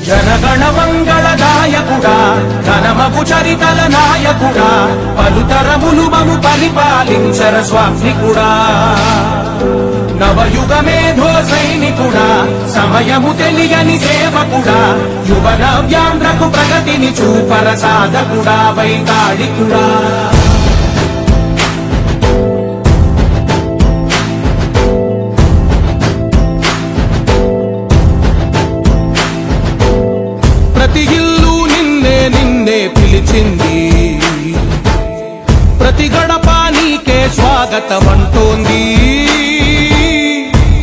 జనగణ మంగళదాయకుడా ఘనమగు చరితల నాయకుడా పలుతరములు మము పరిపాలించర స్వామికుడా నవయుగ మేధో సైనికుడా సమయము తెలియని సేవకుడా యువ నవ్యాంధ్రకు ప్రగతిని చూపర సాధకుడా వైతాళికుడా ప్రతి ఇల్లు నిన్నే నిన్నే పిలిచింది ప్రతి గడప నీకే స్వాగతమంటోంది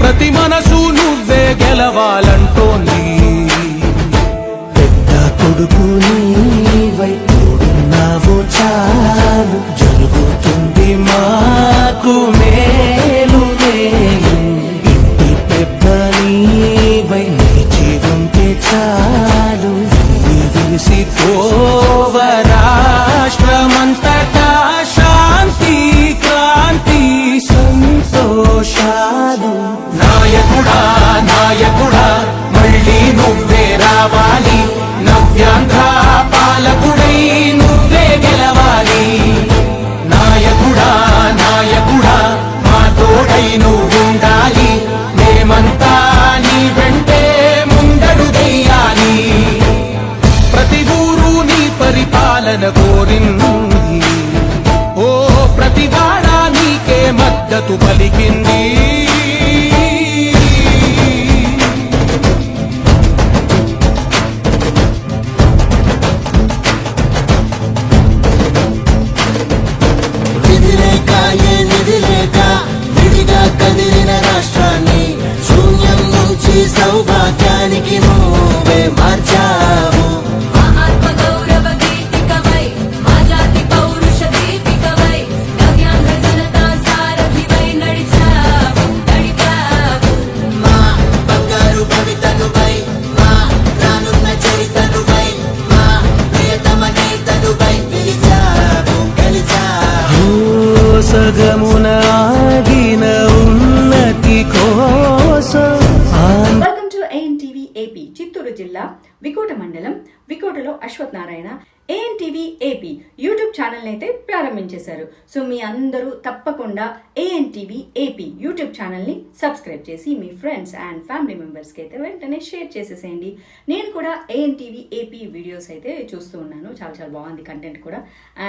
ప్రతి మనసు నువ్వే గెలవాలంటోంది పెద్ద కొడుకు నీవై తోడున్నావు చాలు జరుగుతుంది మాకు మేలు మేలు ఇంటి పెద్ద నీవై నిలిచి ఉంటే చాలు విలిసి పోవ రాష్ట్రమంతటా శాంతి క్రాంతి సంతోషాలు నాయకుడా నాయకుడా మళ్ళీ నువ్వే రావాలి నవ్యాంధ్ర పాలకుడై నువ్వే గెలవాలి నాయకుడా నాయకుడా మా తోడై నువ్వుండాలి మేమంతా నీ వెంటే ముందడుగెయ్యాలి ప్రతి ఊరు నీ పరిపాలన కోరింది ఓ ప్రతి వాడ నీకే మద్దతు పలికింది కదిలిన రాష్ట్రాన్ని శూన్యం నుంచి సౌభాగ్యానికి నువ్వే మార్చావు ఆత్మగౌరవ గీతికవై మా జాతి పౌరుష దీపికవై నవ్యాంధ్ర జనతా సారథివై నడిచావు మా బంగారు భవితనువై మా రానున్న చరితనువై మా ప్రియతమ నేతనువై పిలిచావు గెలిచావు సగమున ఆగిన ఉన్నతి కోసం welcome to ANTV AP Chittoor జిల్లా వికోట మండలం వికోటలో Ashwath Narayana ANTV AP YouTube channel అయితే ప్రారంభించేశారు. సో మీ అందరూ తప్పకుండా ANTV AP యూట్యూబ్ ఛానల్ ని సబ్స్క్రైబ్ చేసి మీ ఫ్రెండ్స్ అండ్ ఫ్యామిలీ మెంబర్స్ కి అయితే వెంటనే షేర్ చేసేసేయండి. నేను కూడా ANTV AP వీడియోస్ అయితే చూస్తూ ఉన్నాను, చాలా చాలా బాగుంది కంటెంట్ కూడా,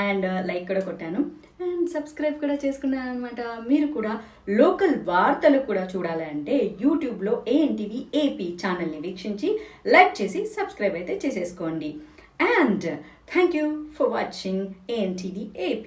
అండ్ లైక్ కూడా కొట్టాను అండ్ సబ్స్క్రైబ్ కూడా చేసుకున్నాను అనమాట. మీరు కూడా లోకల్ వార్తలు కూడా చూడాలి అంటే యూట్యూబ్లో ANTV AP ఛానల్ని వీక్షించి లైక్ చేసి సబ్స్క్రైబ్ అయితే చేసేసుకోండి. And thank you for watching ANTV AP.